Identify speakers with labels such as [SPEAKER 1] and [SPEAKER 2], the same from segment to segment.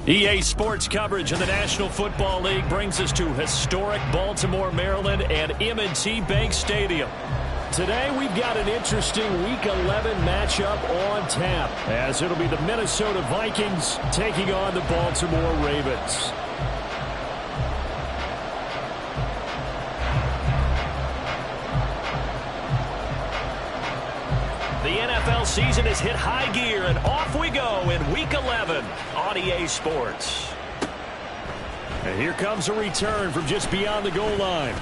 [SPEAKER 1] EA Sports coverage of the National Football League brings us to historic Baltimore, Maryland and M&T Bank Stadium. Today we've got an interesting Week 11 matchup on tap, as it'll be the Minnesota Vikings taking on the Baltimore Ravens. The NFL season has hit high gear, and off we go in Week 11 on EA Sports. And here comes a return from just beyond the goal line.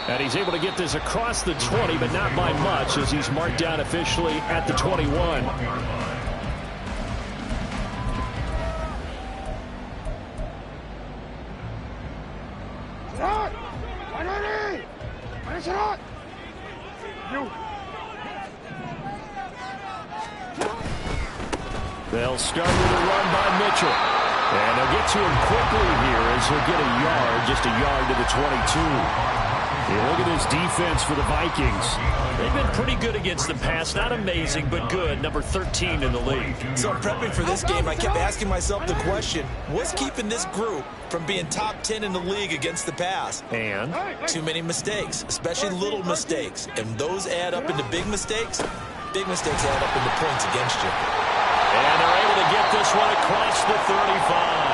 [SPEAKER 1] And he's able to get this across the 20, but not by much, as he's marked down officially at the 21. They'll start with a run by Mitchell. And they'll get to him quickly here as he'll get a yard, just a yard to the 22. Yeah, look at this defense for the Vikings. They've been pretty good against the pass. Not amazing, but good. Number 13 in the league.
[SPEAKER 2] So prepping for this game, I kept asking myself the question, what's keeping this group from being top 10 in the league against the pass?
[SPEAKER 1] And?
[SPEAKER 2] Too many mistakes, especially little mistakes. And those add up into big mistakes. Big mistakes add up into points against you.
[SPEAKER 1] And they're able to get this one across the 35.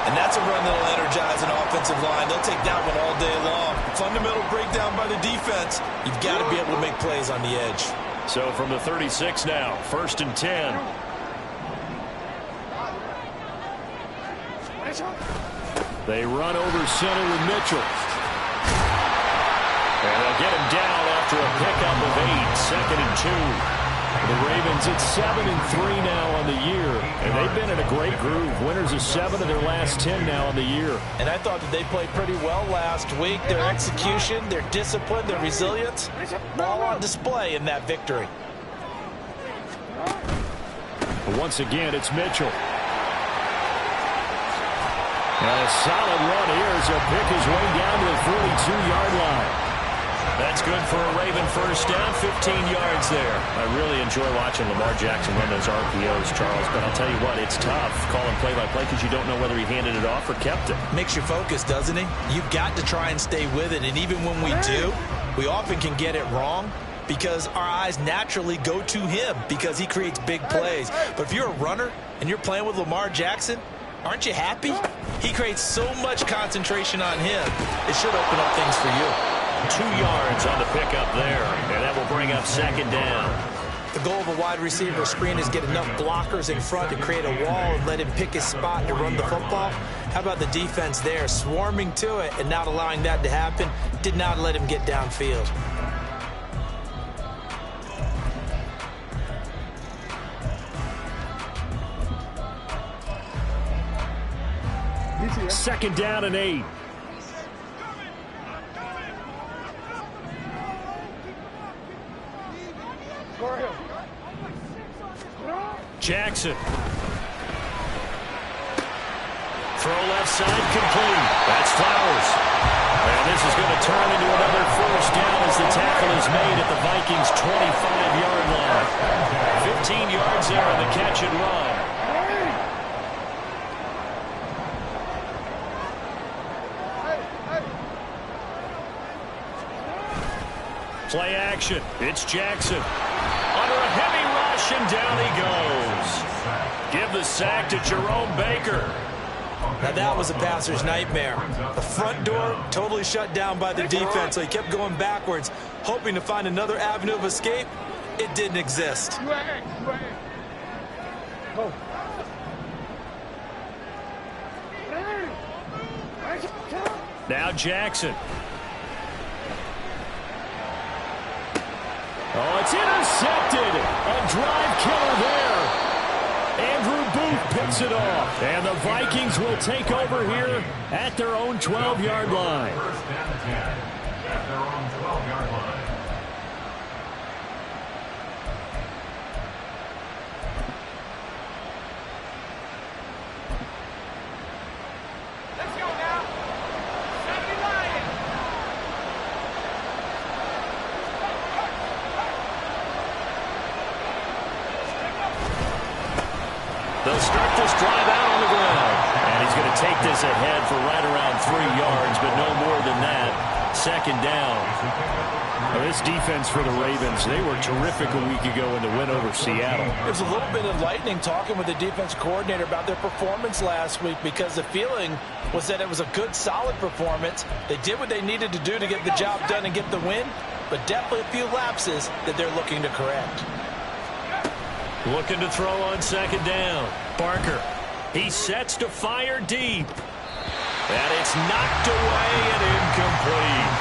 [SPEAKER 2] And that's a run that'll energize an offensive line. They'll take that one all day long. Fundamental breakdown by the defense. You've got to be able to make plays on the edge.
[SPEAKER 1] So from the 36 now, 1st and 10. They run over center with Mitchell. And they'll get him down after a pickup of 8, 2nd and 2. The Ravens at 7-3 now on the year, and they've been in a great groove. Winners of 7 of their last 10 now on the year.
[SPEAKER 2] And I thought that they played pretty well last week. Their execution, their discipline, their resilience, all on display in that victory.
[SPEAKER 1] But once again, it's Mitchell. And a solid run here as he'll pick his way down to the 42-yard line. That's good for a Raven first down, 15 yards there. I really enjoy watching Lamar Jackson run those RPOs, Charles, but I'll tell you what, it's tough calling play-by-play because you don't know whether he handed it off or kept it.
[SPEAKER 2] Makes you focus, doesn't he? You've got to try and stay with it, and even when we do, we often can get it wrong because our eyes naturally go to him because he creates big plays. But if you're a runner and you're playing with Lamar Jackson, aren't you happy? He creates so much concentration on him. It should open up things for you.
[SPEAKER 1] 2 yards on the pickup there, and that will bring up 2nd down.
[SPEAKER 2] The goal of a wide receiver screen is get enough blockers in front to create a wall and let him pick his spot to run the football. How about the defense there, swarming to it and not allowing that to happen? Did not let him get downfield.
[SPEAKER 1] Second down and 8. Jackson. Throw left side complete. That's Flowers. And this is going to turn into another first down as the tackle is made at the Vikings' 25-yard line. 15 yards there on the catch and run. Play action. It's Jackson. Under a heavy rush, and down he goes. Give the sack to Jerome Baker.
[SPEAKER 2] Now that was a passer's nightmare. The front door totally shut down by the defense, so he kept going backwards, hoping to find another avenue of escape. It didn't exist.
[SPEAKER 1] Now Jackson. Oh, it's intercepted. A drive killer there. Andrew Booth picks it off. And the Vikings will take over here at their own 12-yard line. They'll start this drive out on the ground. And he's going to take this ahead for right around 3 yards, but no more than that. Second down.
[SPEAKER 3] Now, this defense for the Ravens, they were terrific a week ago in the win over Seattle.
[SPEAKER 4] It was a little bit enlightening talking with the defense coordinator about their performance last week, because the feeling was that it was a good, solid performance. They did what they needed to do to get the job done and get the win, but definitely a few lapses that they're looking to correct.
[SPEAKER 1] Looking to throw on second down. Barker. He sets to fire deep. And it's knocked away and incomplete.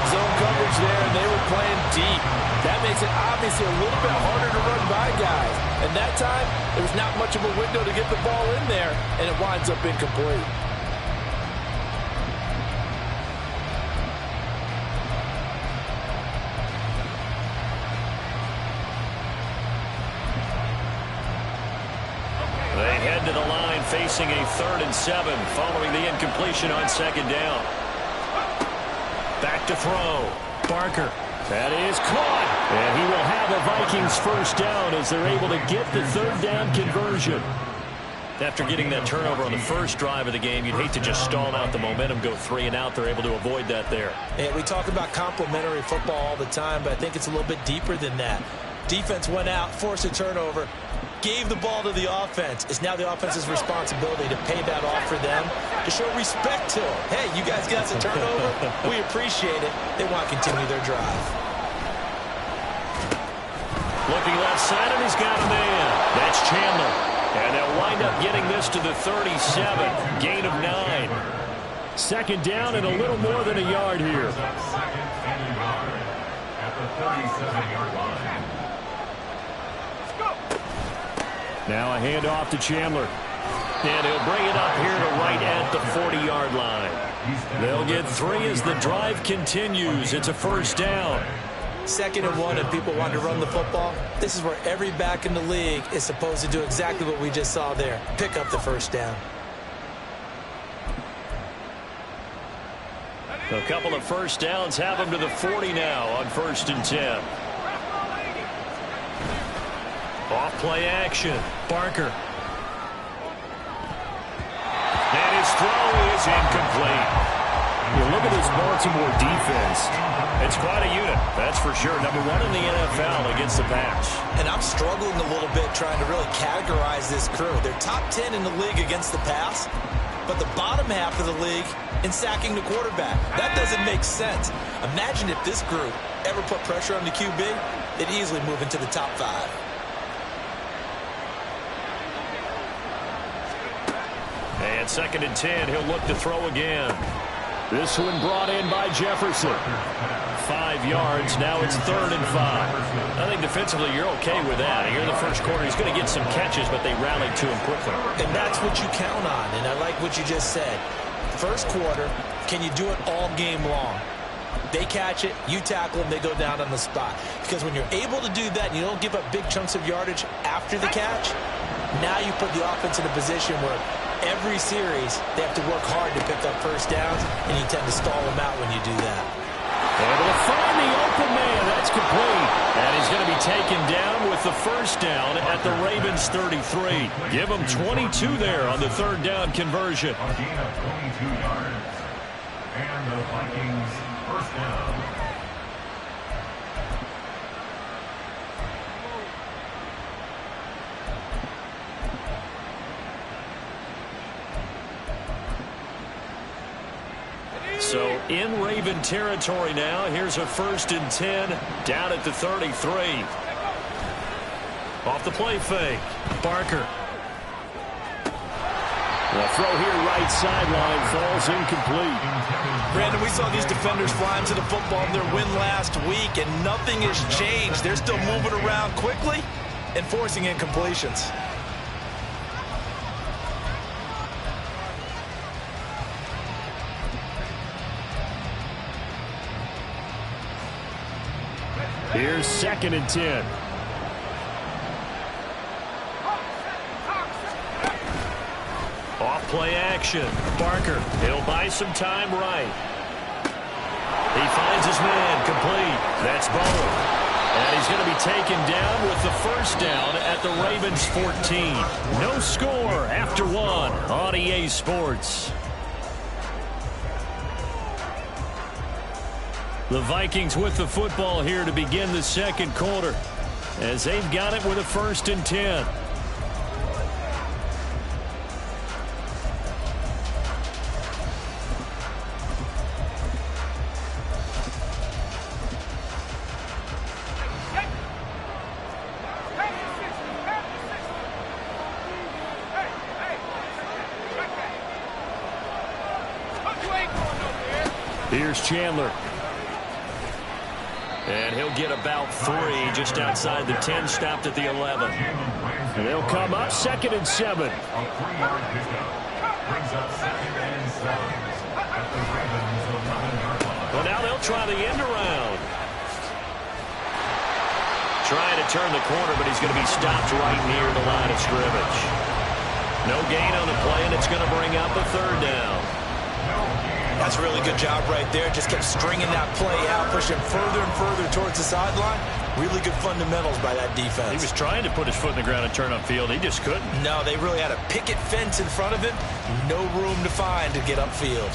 [SPEAKER 4] Zone coverage there, and they were playing deep. That makes it obviously a little bit harder to run by guys. And that time, there was not much of a window to get the ball in there, and it winds up incomplete.
[SPEAKER 1] They head to the line facing a 3rd and 7 following the incompletion on second down. Back to throw. Barker. That is caught. And he will have a Vikings first down as they're able to get the 3rd down conversion. After getting that turnover on the first drive of the game, you'd hate to just stall out the momentum, go 3 and out. They're able to avoid that there.
[SPEAKER 4] And we talk about complementary football all the time, but I think it's a little bit deeper than that. Defense went out, forced a turnover, gave the ball to the offense. It's now the offense's responsibility to pay that off for them, to show respect to them. Hey, you guys got us a turnover. We appreciate it. They want to continue their drive.
[SPEAKER 1] Looking left side, and he's got a man. That's Chandler. And they'll wind up getting this to the 37. Gain of 9. Second down and a little more than a yard here.
[SPEAKER 5] At the 37-yard line.
[SPEAKER 1] Now a handoff to Chandler. And he'll bring it up here to right at the 40-yard line. They'll get 3 as the drive continues. It's a first down.
[SPEAKER 4] 2nd and 1, and people want to run the football. This is where every back in the league is supposed to do exactly what we just saw there. Pick up the first down.
[SPEAKER 1] A couple of first downs have them to the 40 now on 1st and 10. Off play action. Barker. And his throw is incomplete.
[SPEAKER 3] You look at this Baltimore defense.
[SPEAKER 1] It's quite a unit, that's for sure. Number 1 in the NFL against the pass.
[SPEAKER 4] And I'm struggling a little bit trying to really categorize this crew. They're top 10 in the league against the pass, but the bottom half of the league in sacking the quarterback. That doesn't make sense. Imagine if this group ever put pressure on the QB, they'd easily move into the top 5.
[SPEAKER 1] And 2nd and 10, he'll look to throw again. This one brought in by Jefferson. 5 yards, now it's 3rd and 5. I think defensively you're okay with that. Here in the first quarter, he's going to get some catches, but they rallied to him quickly.
[SPEAKER 4] And that's what you count on, and I like what you just said. First quarter, can you do it all game long? They catch it, you tackle them, they go down on the spot. Because when you're able to do that and you don't give up big chunks of yardage after the catch, now you put the offense in a position where every series they have to work hard to pick up first downs, and you tend to stall them out when you do that.
[SPEAKER 1] Able to find the open man. That's complete. And he's going to be taken down with the first down at the Ravens 33. Give them 22 there on the 3rd down conversion.
[SPEAKER 5] A gain of 22 yards. And the Vikings first down.
[SPEAKER 1] So in Raven territory now. Here's a 1st and 10 down at the 33. Off the play fake. Barker. The throw here right sideline falls incomplete.
[SPEAKER 4] Brandon, we saw these defenders flying to the football in their win last week, and nothing has changed. They're still moving around quickly and forcing incompletions.
[SPEAKER 1] Here's 2nd and 10. Off play action. Barker. He'll buy some time right. He finds his man complete. That's Bowen. And he's going to be taken down with the first down at the Ravens 14. No score after one on EA Sports. The Vikings with the football here to begin the second quarter, as they've got it with a 1st and 10. Here's Chandler. And he'll get about 3 just outside the 10, stopped at the 11. And they'll come up 2nd and 7.
[SPEAKER 5] A 3-yard pickup brings up 2nd and 7 at the Ravens 11-yard line.
[SPEAKER 1] Well, now they'll try the end around. Trying to turn the corner, but he's going to be stopped right near the line of scrimmage. No gain on the play, and it's going to bring up a 3rd down.
[SPEAKER 4] That's a really good job right there. Just kept stringing that play out, pushing further and further towards the sideline. Really good fundamentals by that defense.
[SPEAKER 1] He was trying to put his foot in the ground and turn upfield. He just couldn't.
[SPEAKER 4] No, they really had a picket fence in front of him. No room to find to get upfield.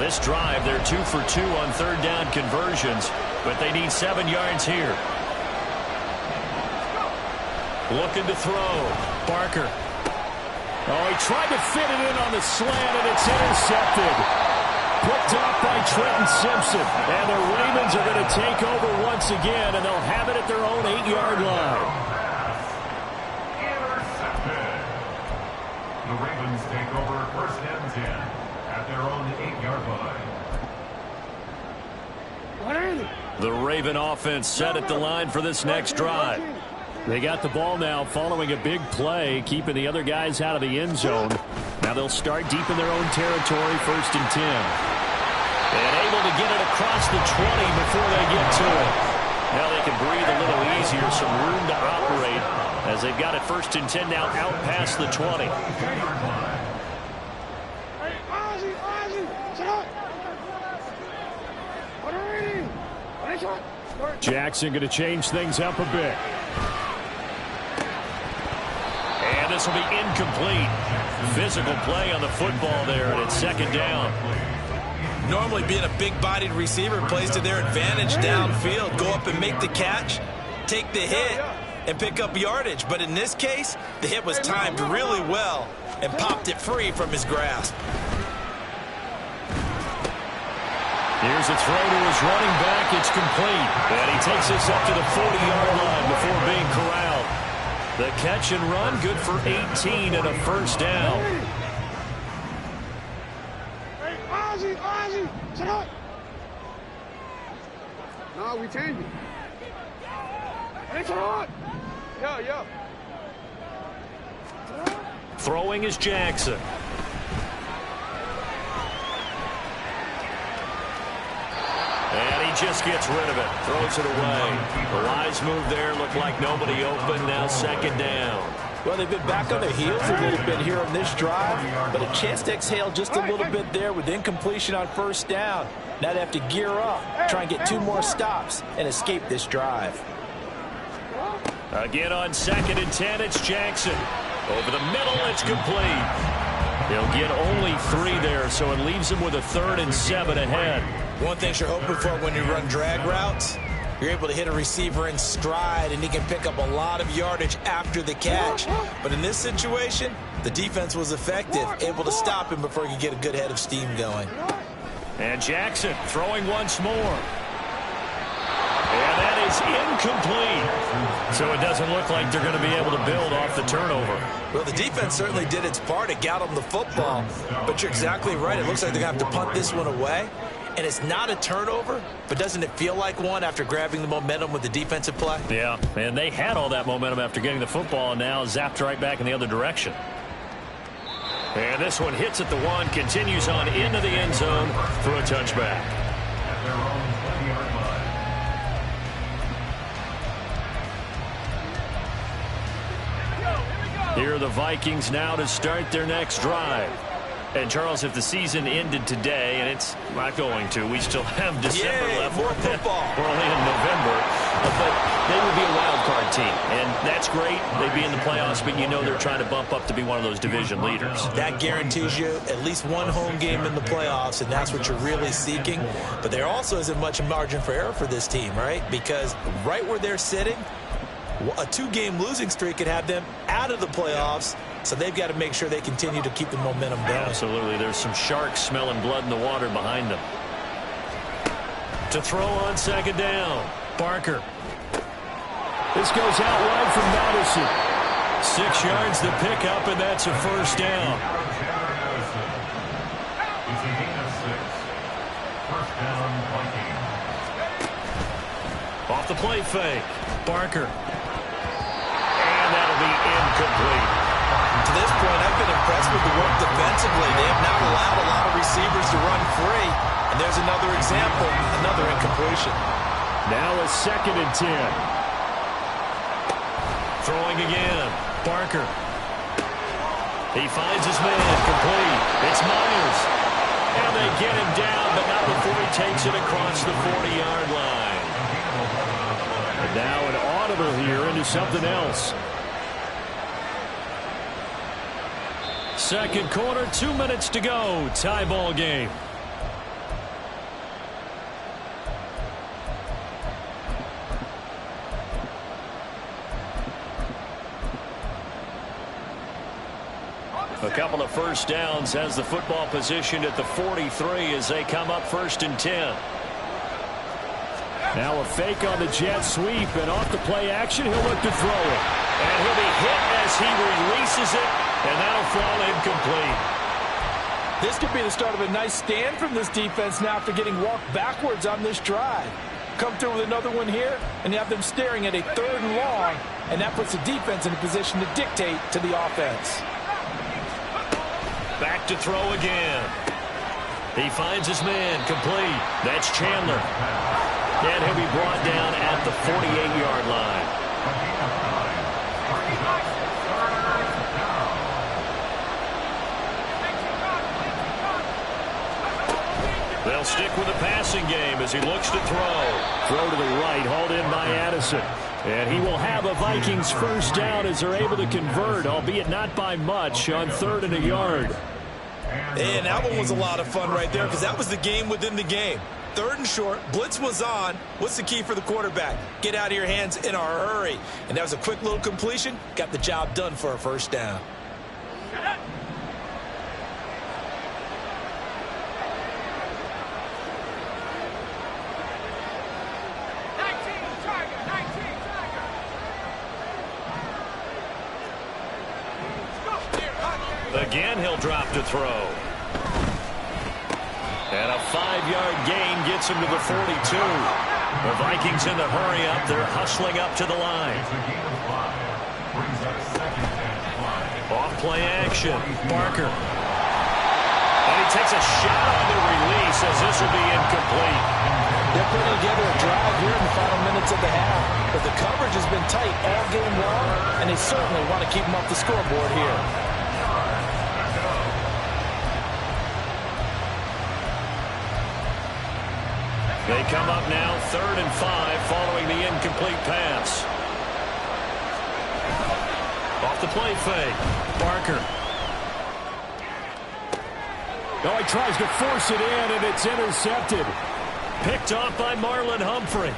[SPEAKER 1] This drive, they're 2 for 2 on 3rd down conversions, but they need 7 yards here. Looking to throw. Barker. Oh, he tried to fit it in on the slant, and it's intercepted. Picked off by Trenton Simpson. And the Ravens are going to take over once again, and they'll have it at their own 8-yard line.
[SPEAKER 5] Intercepted. The Ravens take over 1st and 10 at their own 8-yard line.
[SPEAKER 1] The Raven offense set at the line for this next drive. They got the ball now following a big play, keeping the other guys out of the end zone. Now they'll start deep in their own territory, 1st and 10. And able to get it across the 20 before they get to it. Now they can breathe a little easier, some room to operate, as they've got it 1st and 10 now out past the 20. Jackson going to change things up a bit. And this will be incomplete. Physical play on the football there, and it's 2nd down.
[SPEAKER 4] Normally being a big-bodied receiver plays to their advantage downfield. Go up and make the catch, take the hit, and pick up yardage. But in this case, the hit was timed really well and popped it free from his grasp.
[SPEAKER 1] Here's a throw to his running back. It's complete. And he takes this up to the 40-yard line before being corralled. The catch and run, good for 18 and a 1st down.
[SPEAKER 6] No, we change it. Yeah.
[SPEAKER 1] Throwing is Jackson. And he just gets rid of it. Throws it away. The wise move there. Looked like nobody open. Now 2nd down.
[SPEAKER 4] Well, they've been back on their heels a little bit here on this drive, but a chance to exhale just a little bit there with incompletion on 1st down. Now they have to gear up, try and get 2 more stops, and escape this drive.
[SPEAKER 1] Again on 2nd and 10, it's Jackson. Over the middle, it's complete. He'll get only 3 there, so it leaves him with a 3rd and 7 ahead.
[SPEAKER 4] One thing you're hoping for when you run drag routes, you're able to hit a receiver in stride, and he can pick up a lot of yardage after the catch. But in this situation, the defense was effective, able to stop him before he could get a good head of steam going.
[SPEAKER 1] And Jackson throwing once more. And that is incomplete. So it doesn't look like they're going to be able to build off the turnover.
[SPEAKER 4] Well, the defense certainly did its part. It got them the football. But you're exactly right. It looks like they're going to have to punt this one away. And it's not a turnover, but doesn't it feel like one after grabbing the momentum with the defensive play?
[SPEAKER 1] Yeah, and they had all that momentum after getting the football, and now zapped right back in the other direction. And this one hits at the 1, continues on into the end zone for a touchback.
[SPEAKER 5] At their own 20-yard
[SPEAKER 1] Here are the Vikings now to start their next drive. And, Charles, if the season ended today, and it's not going to, we still have December left.
[SPEAKER 2] More football.
[SPEAKER 1] We're only in November. But they would be a wild card team. And that's great. They'd be in the playoffs, but you know they're trying to bump up to be one of those division leaders.
[SPEAKER 2] That guarantees you at least one home game in the playoffs, and that's what you're really seeking. But there also isn't much margin for error for this team, right? Because right where they're sitting, a 2-game losing streak could have them out of the playoffs. So they've got to make sure they continue to keep the momentum going.
[SPEAKER 1] Absolutely. There's some sharks smelling blood in the water behind them. To throw on second down. Barker. This goes out wide from Madison. 6 yards the pickup, and that's a first down.
[SPEAKER 5] It's a gain of 6. First down, Vikings.
[SPEAKER 1] Off the play fake. Barker. And that'll be incomplete.
[SPEAKER 2] To this point, I've been impressed with the work defensively. They have not allowed a lot of receivers to run free. And there's another example, another incompletion.
[SPEAKER 1] Now a 2nd and 10. Throwing again. Barker. He finds his man. Complete. It's Myers. And they get him down, but not before he takes it across the 40-yard line. And now an audible here into something else. Second quarter, 2 minutes to go. Tie ball game. A couple of first downs has the football positioned at the 43 as they come up 1st and 10. Now a fake on the jet sweep, and off the play action, he'll look to throw it. And he'll be hit as he releases it, and that'll fall incomplete.
[SPEAKER 7] This could be the start of a nice stand from this defense now after getting walked backwards on this drive. Come through with another one here, and you have them staring at a 3rd and long, and that puts the defense in a position to dictate to the offense.
[SPEAKER 1] Back to throw again. He finds his man. Complete. That's Chandler. And he'll be brought down at the 48-yard line. They'll stick with the passing game as he looks to throw. Throw to the right, hauled in by Addison. And he will have a Vikings first down as they're able to convert, albeit not by much, on 3rd and a yard.
[SPEAKER 2] And that one was a lot of fun right there because that was the game within the game. 3rd and short, blitz was on. What's the key for the quarterback? Get out of your hands in a hurry. And that was a quick little completion. Got the job done for a first down.
[SPEAKER 1] Again, he'll drop to throw. And a 5-yard gain gets him to the 42. The Vikings in the hurry up. They're hustling up to the line. Off play action. Barker. And he takes a shot on the release as this will be incomplete.
[SPEAKER 7] They're putting together a drive here in the final minutes of the half, but the coverage has been tight all game long, and they certainly want to keep them off the scoreboard here.
[SPEAKER 1] They come up now 3rd and 5 following the incomplete pass. Off the play fake. Barker. Oh, he tries to force it in, and it's intercepted. Picked off by Marlon Humphrey.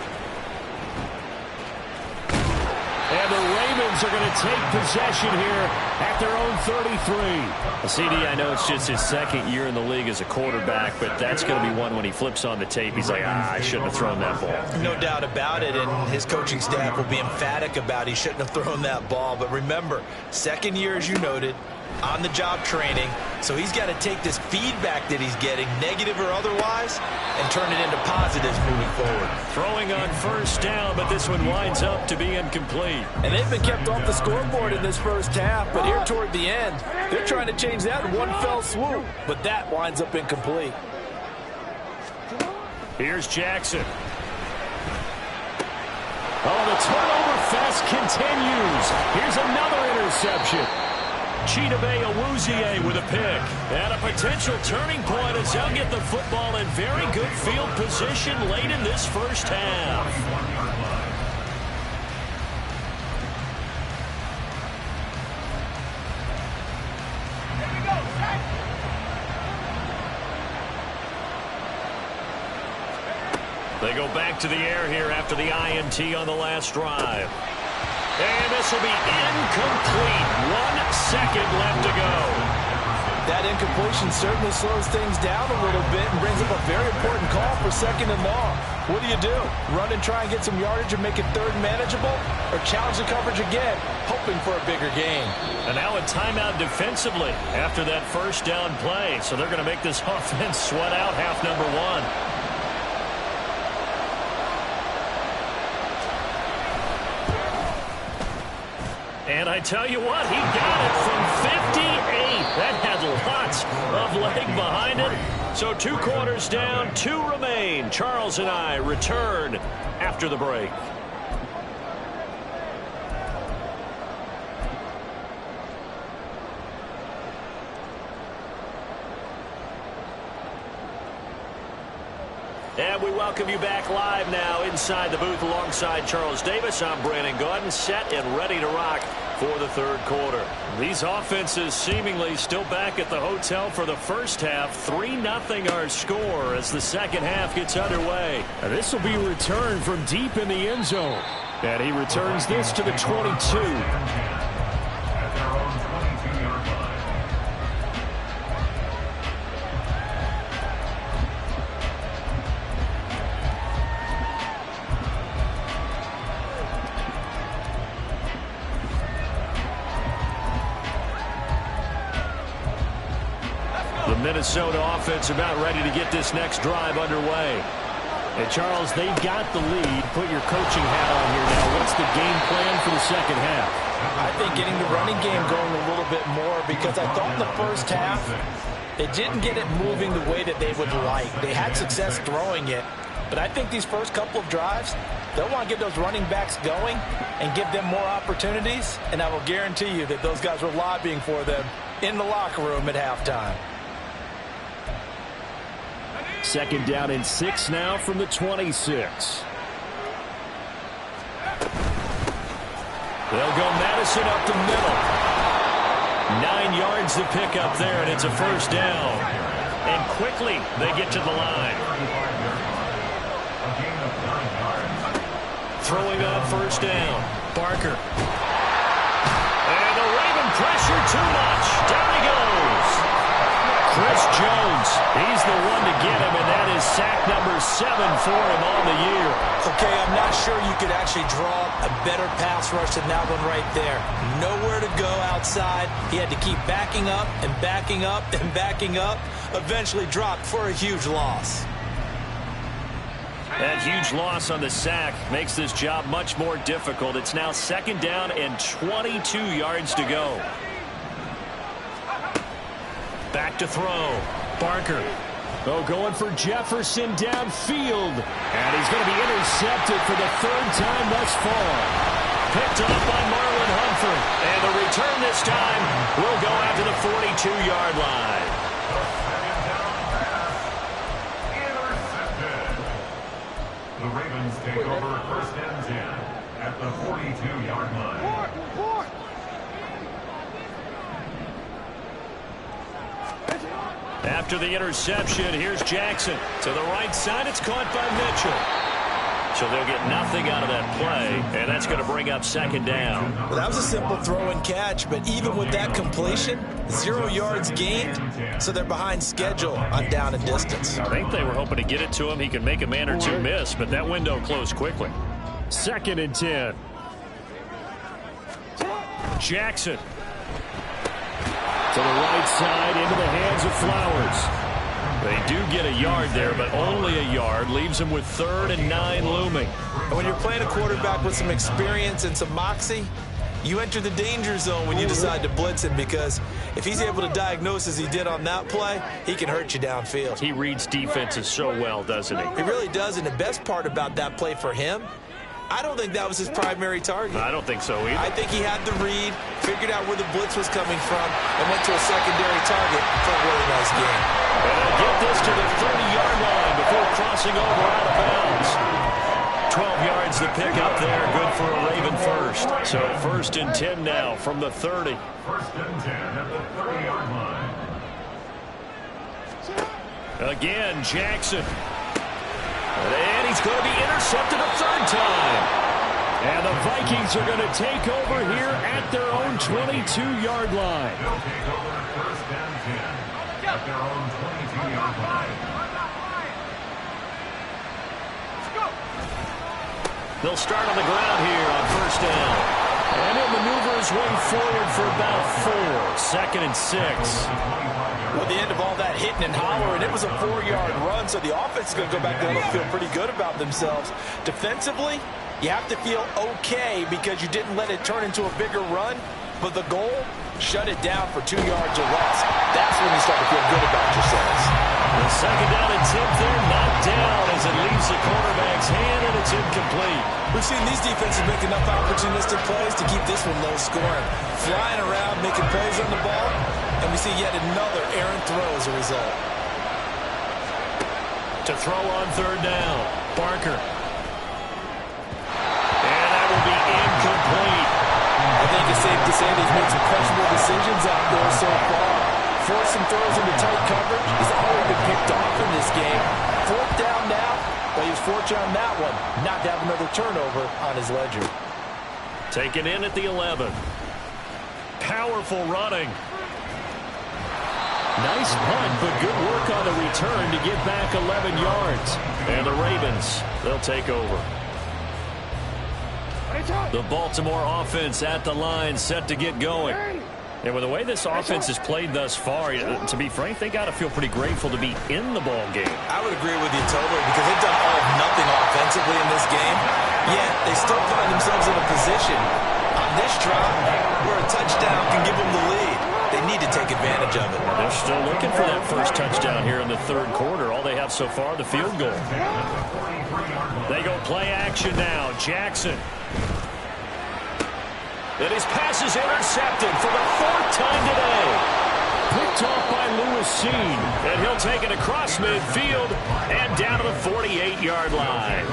[SPEAKER 1] And the Ravens are going to take possession here at their own 33. CD, I know it's just his 2nd year in the league as a quarterback, but that's going to be one when he flips on the tape. He's like, I shouldn't have thrown that ball.
[SPEAKER 2] No doubt about it, and his coaching staff will be emphatic about he shouldn't have thrown that ball. But remember, 2nd year, as you noted, on-the-job training, so he's got to take this feedback that he's getting, negative or otherwise, and turn it into positives moving forward.
[SPEAKER 1] Throwing on first down, but this one winds up to be incomplete.
[SPEAKER 7] And they've been kept off the scoreboard in this first half, but here toward the end, they're trying to change that in one fell swoop, but that winds up incomplete.
[SPEAKER 1] Here's Jackson. Oh, the turnover fest continues. Here's another interception. Chidobe with a pick. And a potential turning point as they'll get the football in very good field position late in this first half. They go back to the air here after the INT on the last drive. And this will be incomplete. 1 second left to go.
[SPEAKER 7] That incompletion certainly slows things down a little bit and brings up a very important call for 2nd and long. What do? Run and try and get some yardage and make it 3rd manageable? Or challenge the coverage again, hoping for a bigger gain?
[SPEAKER 1] And now a timeout defensively after that first down play. So they're going to make this offense sweat out half number 1. And I tell you what, he got it from 58. That had lots of leg behind it. So 2 quarters down, 2 remain. Charles and I return after the break. And we welcome you back live now inside the booth alongside Charles Davis. I'm Brandon Gaudin, set and ready to rock for the 3rd quarter. These offenses seemingly still back at the hotel for the first half. 3-0 our score as the second half gets underway.
[SPEAKER 3] And this will be a return from deep in the end zone. And he returns this to the 22.
[SPEAKER 1] Minnesota offense about ready to get this next drive underway.
[SPEAKER 3] And Charles, they've got the lead. Put your coaching hat on here now. What's the game plan for the second half?
[SPEAKER 7] I think getting the running game going a little bit more, because I thought in the first half they didn't get it moving the way that they would like. They had success throwing it, but I think these first couple of drives, they'll want to get those running backs going and give them more opportunities, and I will guarantee you that those guys were lobbying for them in the locker room at halftime.
[SPEAKER 3] 2nd down and 6 now from the 26.
[SPEAKER 1] They'll go Madison up the middle. 9 yards to pick up there, and it's a first down. And quickly they get to the line. Throwing on first down. Barker. And the Raven pressure too much. Down he goes. Chris Jones, he's the one to get him, and that is sack number 7 for him on the year.
[SPEAKER 4] Okay, I'm not sure you could actually draw a better pass rush than that one right there. Nowhere to go outside. He had to keep backing up and backing up and backing up. Eventually dropped for a huge loss.
[SPEAKER 1] That huge loss on the sack makes this job much more difficult. It's now 2nd down and 22 yards to go. Back to throw. Barker.
[SPEAKER 3] Oh, going for Jefferson downfield. And he's going to be intercepted for the 3rd time thus far.
[SPEAKER 1] Picked up by Marlon Humphrey. And the return this time will go out to the 42-yard line.
[SPEAKER 5] Intercepted. The Ravens take over 1st and 10 at the 42-yard line.
[SPEAKER 1] After the interception, here's Jackson. To the right side, it's caught by Mitchell. So they'll get nothing out of that play, and that's going to bring up 2nd down.
[SPEAKER 4] Well, that was a simple throw and catch, but even with that completion, 0 yards gained, so they're behind schedule on down and distance.
[SPEAKER 1] I think they were hoping to get it to him. He can make a man or two miss, but that window closed quickly.
[SPEAKER 3] 2nd and 10.
[SPEAKER 1] Jackson.
[SPEAKER 3] To the right side, into the hands of Flowers.
[SPEAKER 1] They do get a yard there, but only a yard. Leaves them with 3rd and 9 looming.
[SPEAKER 4] And when you're playing a quarterback with some experience and some moxie, you enter the danger zone when you decide to blitz him, because if he's able to diagnose as he did on that play, he can hurt you downfield.
[SPEAKER 1] He reads defenses so well, doesn't he?
[SPEAKER 4] He really does, and the best part about that play for him I don't think that was his primary target.
[SPEAKER 1] I don't think so either.
[SPEAKER 4] I think he had the read, figured out where the blitz was coming from, and went to a secondary target for a really nice game.
[SPEAKER 1] And they'll get this to the 30-yard line before crossing over out of bounds. 12 yards to pick up there. Good for a Raven first. So 1st and 10 now from the 30.
[SPEAKER 5] 1st and 10 at the 30-yard line.
[SPEAKER 1] Again, Jackson. And he's going to be intercepted a 3rd time. And the Vikings are going to take over here at their own 22-yard line.
[SPEAKER 5] They'll take over 1st and 10 at their own 22-yard line.
[SPEAKER 1] They'll start on the ground here on 1st down. And he'll maneuver his way forward for about 4. 2nd and 6.
[SPEAKER 4] Well, the end of all that hitting and hollering, it was a 4-yard run, so the offense is going to go back there and feel pretty good about themselves. Defensively, you have to feel okay because you didn't let it turn into a bigger run, but the goal, shut it down for 2 yards or less. That's when you start to feel good about yourselves.
[SPEAKER 1] The 2nd down and 10th there, knocked down as it leaves the quarterback's hand, and it's incomplete.
[SPEAKER 4] We've seen these defenses make enough opportunistic plays to keep this one low scoring. Flying around, making plays on the ball, and we see yet another errant throw as a result.
[SPEAKER 1] To throw on 3rd down, Barker. And that will be incomplete.
[SPEAKER 4] I think it's safe to say they've made some questionable decisions out there so far. Forced some throws into tight coverage. He's already been picked off in this game. 4th down now, but he was fortunate on that one not to have another turnover on his ledger.
[SPEAKER 1] Taken in at the 11. Powerful running. Nice punt, but good work on the return to get back 11 yards. And the Ravens, they'll take over. The Baltimore offense at the line, set to get going. And with the way this offense has played thus far, to be frank, they got to feel pretty grateful to be in the ball game.
[SPEAKER 4] I would agree with you totally because they've done all of nothing offensively in this game, yet they still find themselves in a position on this drive where a touchdown can give them the lead. They need to take advantage of it.
[SPEAKER 1] They're still looking for that first touchdown here in the 3rd quarter. All they have so far, the field goal. They go play action now. Jackson. And his pass is intercepted for the 4th time today. Picked off by Lewis Seen. And he'll take it across midfield and down to the 48-yard line.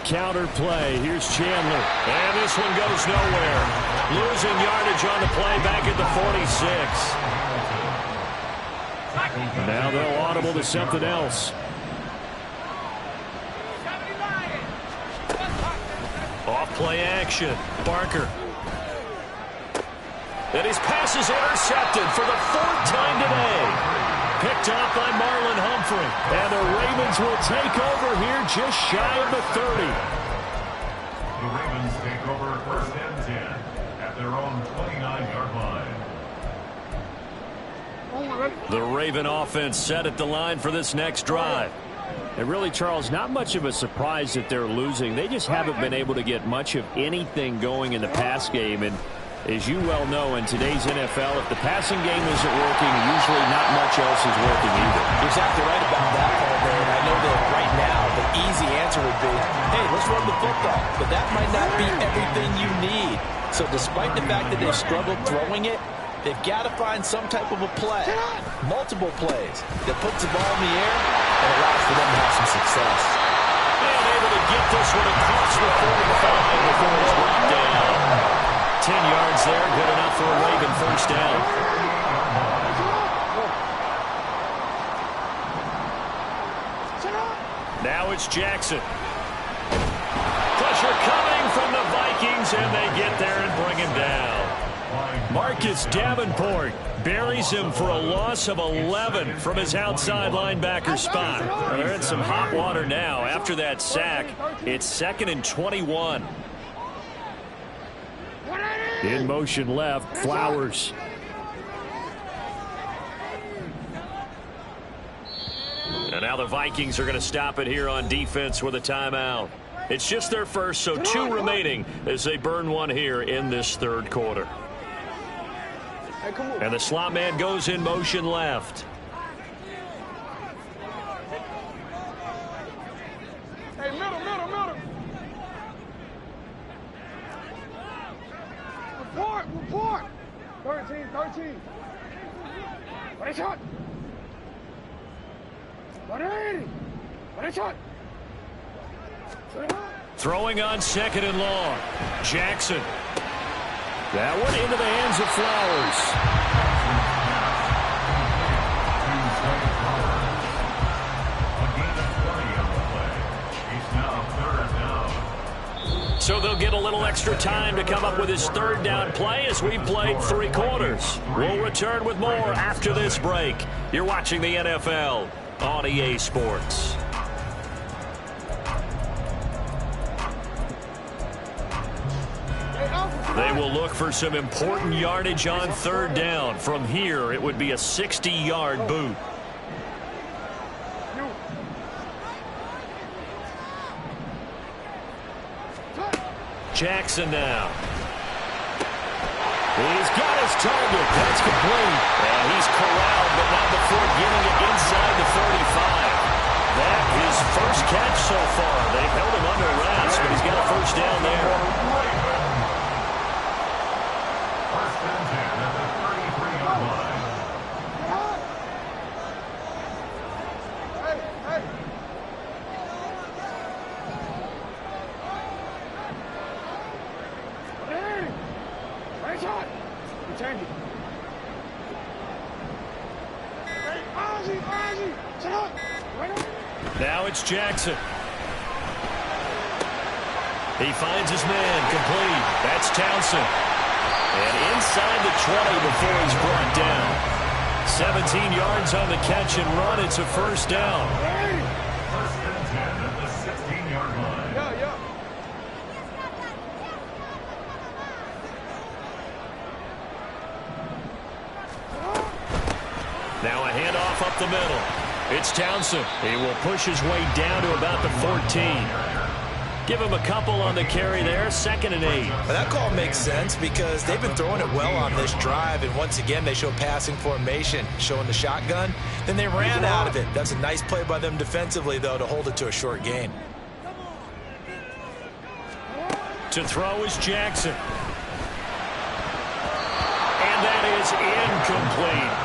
[SPEAKER 1] Counter play. Here's Chandler. And this one goes nowhere. Losing yardage on the play back at the 46. Now they'll audible to something else. Off play action. Barker. And his pass is intercepted for the 4th time today. Picked off by Marlon Humphrey. And the Ravens will take over here just shy of the 30.
[SPEAKER 5] The Ravens take over 1st and 10 at their own 29-yard line.
[SPEAKER 1] The Raven offense set at the line for this next drive. And really, Charles, not much of a surprise that they're losing. They just haven't been able to get much of anything going in the pass game. And as you well know, in today's NFL, if the passing game isn't working, usually not much else is working either.
[SPEAKER 4] You're exactly right about that, Paul, there. And I know that right now the easy answer would be, hey, let's run the football. But that might not be everything you need. So despite the fact that they've struggled throwing it, they've got to find some type of a play, multiple plays, that puts the ball in the air and allows for them to have some success.
[SPEAKER 1] And able to get this one across the 45 before it's brought down. 10 yards there, good enough for a Raven 1st down. Now it's Jackson. Pressure coming from the Vikings, and they get there and bring him down. Marcus Davenport buries him for a loss of 11 from his outside linebacker spot. Well, they're in some hot water now. After that sack, it's 2nd and 21. In motion left, Flowers. And now the Vikings are going to stop it here on defense with a timeout. It's just their first, so 2 remaining as they burn one here in this 3rd quarter.
[SPEAKER 6] Hey, come on.
[SPEAKER 1] And the slot man goes in motion left.
[SPEAKER 6] Hey, middle. Report. 13. Ready, shot. 180. Ready, shot.
[SPEAKER 1] Throwing on second and long. Jackson. That one into the hands of Flowers. So they'll get a little extra time to come up with his third down play as we played 3 quarters. We'll return with more after this break. You're watching the NFL on EA Sports. They will look for some important yardage on third down. From here, it would be a 60-yard boot. Jackson now. He's got his target. That's complete. And he's corralled, but not before getting it inside the 35. That is first catch so far. They've held him under wraps, but he's got a first down there.
[SPEAKER 5] First and 10 at the 33-yard line.
[SPEAKER 6] Hey. Shot. You change it. Hey, Ozzy. Shot.
[SPEAKER 1] Now it's Jackson. He finds his man complete. That's Townsend. And inside the 20 before he's brought down. 17 yards on the catch and run. It's a first down.
[SPEAKER 5] First and 10 at the 16-yard line.
[SPEAKER 6] Yeah.
[SPEAKER 1] Now a handoff up the middle. It's Townsend. He will push his way down to about the 14. Give him a couple on the carry there. 2nd and 8.
[SPEAKER 4] But that call makes sense because they've been throwing it well on this drive, and once again they show passing formation, showing the shotgun. Then they ran out of it. That's a nice play by them defensively, though, to hold it to a short gain.
[SPEAKER 1] To throw is Jackson. And that is incomplete.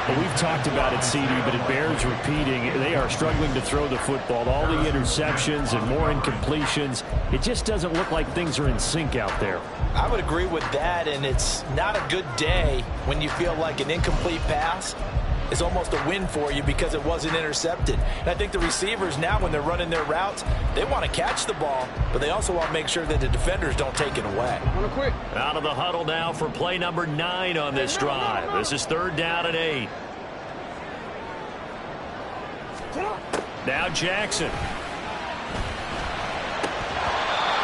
[SPEAKER 3] Well, we've talked about it, CD, but it bears repeating. They are struggling to throw the football. All the interceptions and more incompletions. It just doesn't look like things are in sync out there.
[SPEAKER 4] I would agree with that, and it's not a good day when you feel like an incomplete pass is almost a win for you because it wasn't intercepted. And I think the receivers now, when they're running their routes, they want to catch the ball, but they also want to make sure that the defenders don't take it away.
[SPEAKER 1] Out of the huddle now for play number 9 on this drive. This is 3rd down and 8. Now Jackson.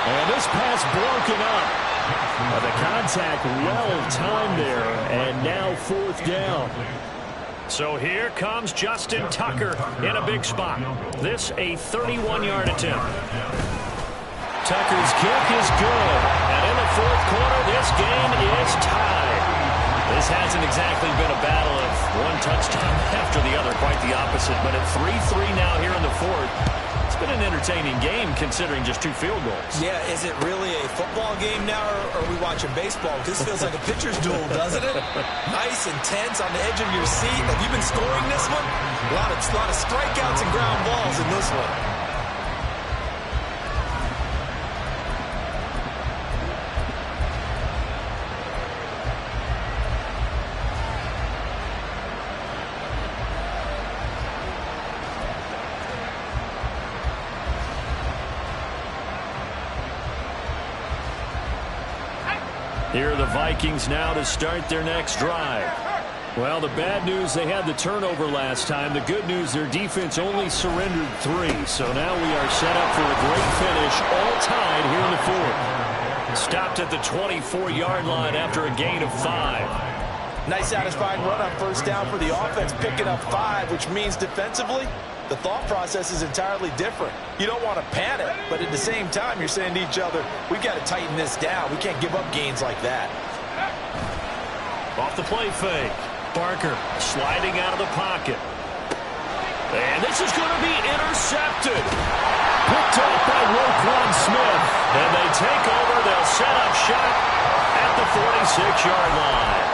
[SPEAKER 3] And this pass broken up. The contact well timed there, and now 4th down.
[SPEAKER 1] So here comes Justin Tucker in a big spot. This a 31-yard attempt. Tucker's kick is good. And in the 4th quarter, this game is tied. This hasn't exactly been a battle of one touchdown after the other, quite the opposite. But at 3-3 now here in the 4th, it's been an entertaining game considering just 2 field goals.
[SPEAKER 4] Yeah, is it really a football game now, or are we watching baseball? This feels like a pitcher's duel, doesn't it? Nice and tense on the edge of your seat. Have you been scoring this one? A lot of strikeouts and ground balls in this one.
[SPEAKER 1] Here are the Vikings now to start their next drive. Well, the bad news, they had the turnover last time. The good news, their defense only surrendered 3. So now we are set up for a great finish, all tied here in the 4th. Stopped at the 24-yard line after a gain of 5.
[SPEAKER 4] Nice satisfying run on first down for the offense, picking up 5, which means defensively, the thought process is entirely different. You don't want to panic, but at the same time, you're saying to each other, we've got to tighten this down. We can't give up gains like that.
[SPEAKER 1] Off the play fake. Barker sliding out of the pocket. And this is going to be intercepted. Picked off by Roquan Smith. And they take over. They'll set up shop at the 46-yard line.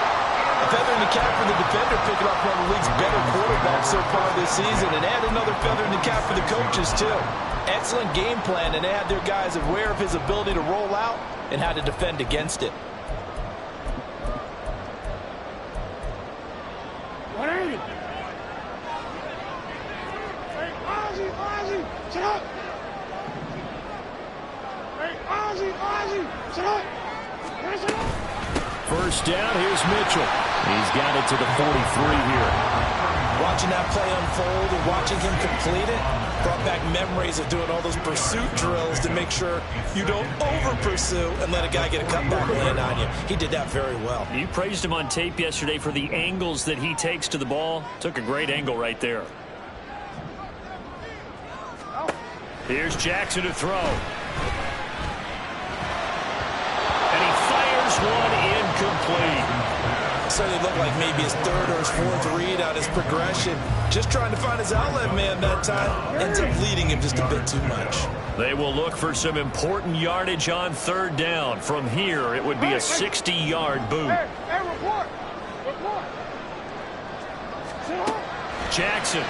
[SPEAKER 7] A feather in the cap for the defender, picking up one of the league's better quarterbacks so far this season, and add another feather in the cap for the coaches, too. Excellent game plan, and they had their guys aware of his ability to roll out and how to defend against it.
[SPEAKER 6] 180. Hey, Ozzie, sit up. Hey, Ozzie, sit up. Sit up.
[SPEAKER 1] First down, here's Mitchell. He's got it to the 43 here.
[SPEAKER 4] Watching that play unfold and watching him complete it brought back memories of doing all those pursuit drills to make sure you don't over-pursue and let a guy get a cutback land on you. He did that very well.
[SPEAKER 1] You praised him on tape yesterday for the angles that he takes to the ball. Took a great angle right there. Here's Jackson to throw. And he fires one incomplete.
[SPEAKER 4] Certainly looked like maybe his third or his fourth read on his progression. Just trying to find his outlet man that time. Ends up leading him just a bit too much.
[SPEAKER 1] They will look for some important yardage on third down. From here, it would be a 60-yard boot.
[SPEAKER 6] Hey, report. Sit up.
[SPEAKER 1] Jackson.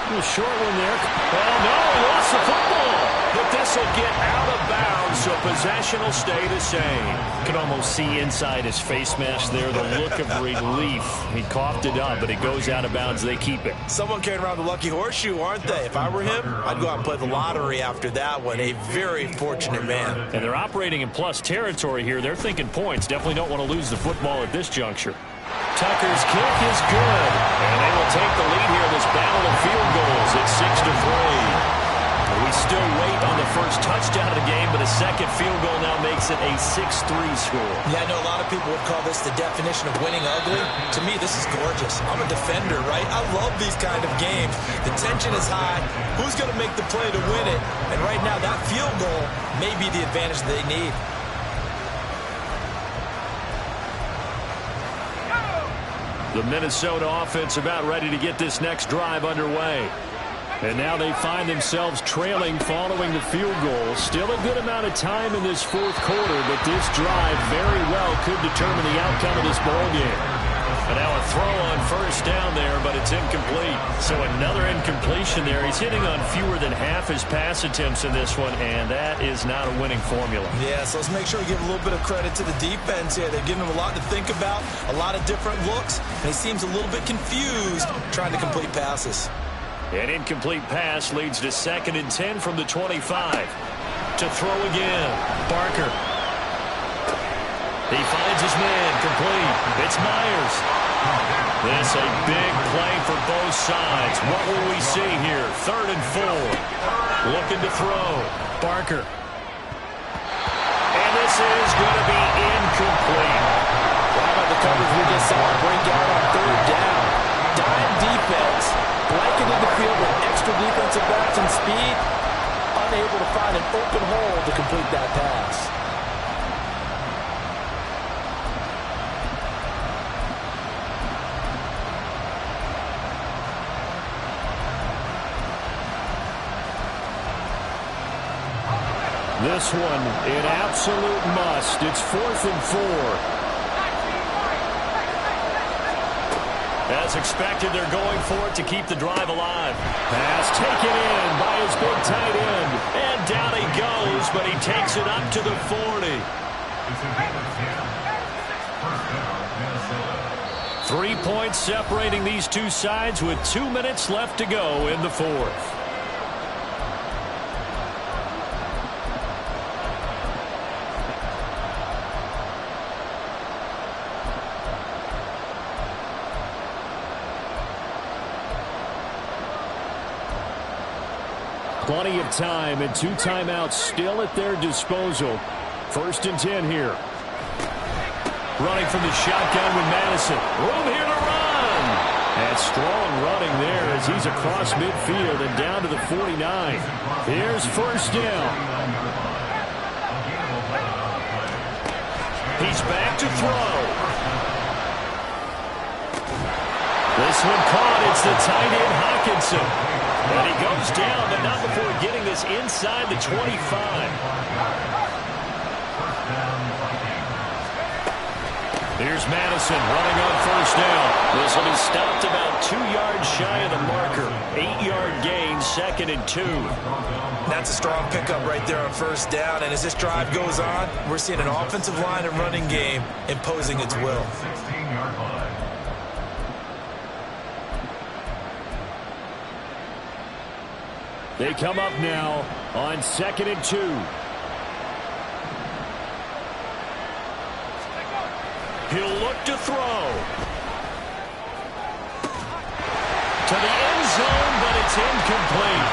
[SPEAKER 1] A little short one there. Oh, no, he lost the football. But this will get out of bounds, so possession will stay the same. You can almost see inside his face mask there the look of relief. He coughed it up, but it goes out of bounds. They keep it.
[SPEAKER 4] Someone carrying around the lucky horseshoe, aren't they? If I were him, I'd go out and play the lottery after that one. A very fortunate man.
[SPEAKER 1] And they're operating in plus territory here. They're thinking points. Definitely don't want to lose the football at this juncture. Tucker's kick is good. And they will take the lead here in this battle of field goals. It's 6-3. We still wait on the first touchdown of the game, but a second field goal now makes it a 6-3 score.
[SPEAKER 4] Yeah, I know a lot of people would call this the definition of winning ugly. To me, this is gorgeous. I'm a defender, right? I love these kind of games. The tension is high. Who's going to make the play to win it? And right now, that field goal may be the advantage they need.
[SPEAKER 1] The Minnesota offense about ready to get this next drive underway. And now they find themselves trailing following the field goal. Still a good amount of time in this fourth quarter, but this drive very well could determine the outcome of this ball game. And now a throw on first down there, but it's incomplete. So another incompletion there. He's hitting on fewer than half his pass attempts in this one, and that is not a winning formula.
[SPEAKER 4] Yeah, so let's make sure we give a little bit of credit to the defense here. They're giving him a lot to think about, a lot of different looks, and he seems a little bit confused trying to complete passes.
[SPEAKER 1] An incomplete pass leads to 2nd and 10 from the 25. To throw again. Barker. He finds his man. Complete. It's Myers. This a big play for both sides. What will we see here? 3rd and 4. Looking to throw. Barker. And this is going to be incomplete.
[SPEAKER 7] How about the coverage we just saw break out on 3rd down? Dime defense. Blanketed the field with extra defensive backs and speed. Unable to find an open hole to complete that pass.
[SPEAKER 1] This one, an absolute must. It's 4th and 4. As expected, they're going for it to keep the drive alive. Pass taken in by his big tight end. And down he goes, but he takes it up to the 40. 3 points separating these two sides with 2 minutes left to go in the fourth. Plenty of time and 2 timeouts still at their disposal. 1st and 10 here. Running from the shotgun with Madison. Room here to run. And strong running there as he's across midfield and down to the 49. Here's 1st down. He's back to throw. This one caught. It's the tight end, Hawkinson. And he goes down, but not before getting this inside the 25. Here's Madison running on first down. This will be stopped about 2 yards shy of the marker. 8-yard gain, 2nd and 2.
[SPEAKER 4] That's a strong pickup right there on first down. And as this drive goes on, we're seeing an offensive line and running game imposing its will.
[SPEAKER 5] 16-yard line.
[SPEAKER 3] They come up now on 2nd and 2.
[SPEAKER 1] He'll look to throw. To the end zone, but it's incomplete.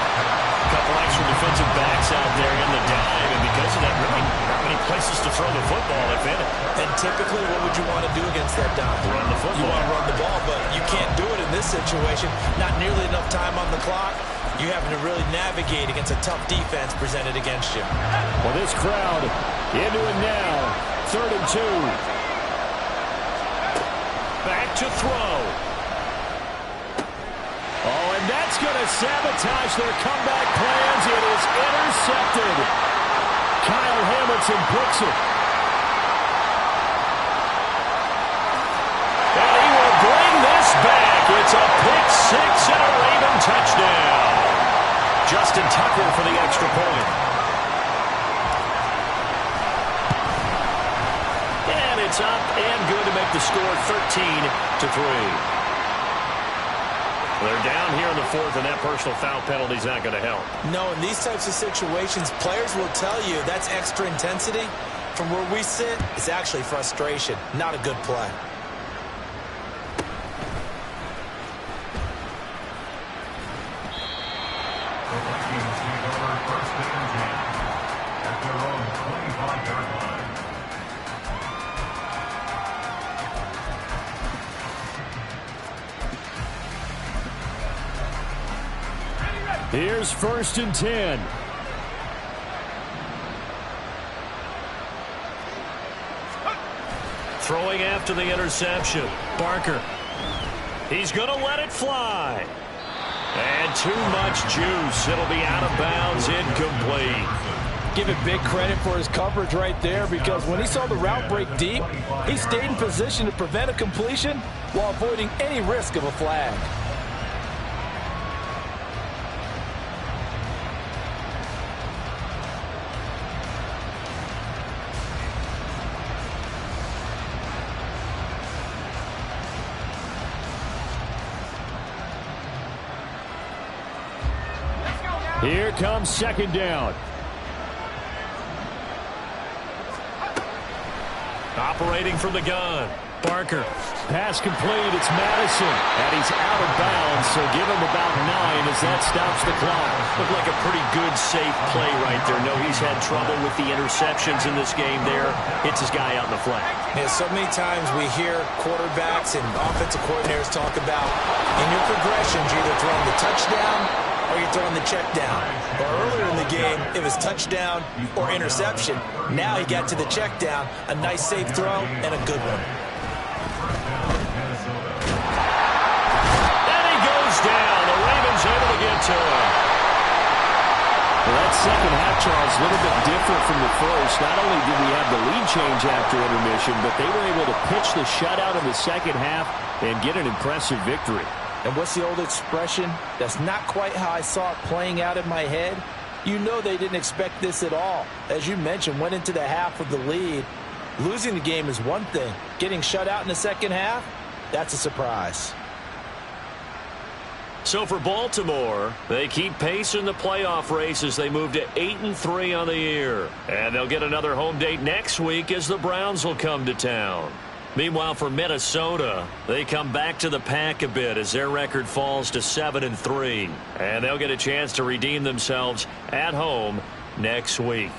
[SPEAKER 1] A couple extra defensive backs out there in the dime, and because of that, really not many places to throw the football, if any.
[SPEAKER 4] And typically, what would you want to do against that dime?
[SPEAKER 1] Run the football.
[SPEAKER 4] You want to run the ball, but you can't do it in this situation. Not nearly enough time on the clock. You having to really navigate against a tough defense presented against you.
[SPEAKER 3] Well, this crowd into it now. 3rd and 2.
[SPEAKER 1] Back to throw. Oh, and that's going to sabotage their comeback plans. It is intercepted. Kyle Hamilton picks it. And he will bring this back. It's a pick six and a Raven touchdown. Justin Tucker for the extra point. And it's up and good to make the score 13-3. They're down here in the 4th, and that personal foul penalty is not going to help.
[SPEAKER 4] No, in these types of situations, players will tell you that's extra intensity. From where we sit, it's actually frustration, not a good play.
[SPEAKER 5] The Vikings take over 1st and 10 at their own 25-yard line.
[SPEAKER 3] Here's 1st and 10.
[SPEAKER 1] Throwing after the interception. Barker. He's going to let it fly. And too much juice. It'll be out of bounds, incomplete.
[SPEAKER 7] Give it big credit for his coverage right there, because when he saw the route break deep, he stayed in position to prevent a completion while avoiding any risk of a flag.
[SPEAKER 3] Here comes 2nd down.
[SPEAKER 1] Operating from the gun. Barker.
[SPEAKER 3] Pass complete. It's Madison. And he's out of bounds, so give him about 9 as that stops the clock.
[SPEAKER 1] Looked like a pretty good, safe play right there. No, he's had trouble with the interceptions in this game there. Hits his guy out in the flat.
[SPEAKER 4] Yeah, so many times we hear quarterbacks and offensive coordinators talk about in your progressions, you're either throwing the touchdown or you're throwing the check down. Or earlier in the game, it was touchdown or interception. Now he got to the check down, a nice safe throw, and a good one.
[SPEAKER 1] And he goes down. The Ravens able to get to him.
[SPEAKER 3] Well, that second half, Charles, a little bit different from the first. Not only did we have the lead change after intermission, but they were able to pitch the shutout in the second half and get an impressive victory.
[SPEAKER 7] And what's the old expression? That's not quite how I saw it playing out in my head. You know they didn't expect this at all. As you mentioned, went into the half with the lead. Losing the game is one thing. Getting shut out in the second half, that's a surprise.
[SPEAKER 1] So for Baltimore, they keep pace in the playoff race as they move to 8-3 on the year. And they'll get another home date next week as the Browns will come to town. Meanwhile, for Minnesota, they come back to the pack a bit as their record falls to 7-3. And they'll get a chance to redeem themselves at home next week.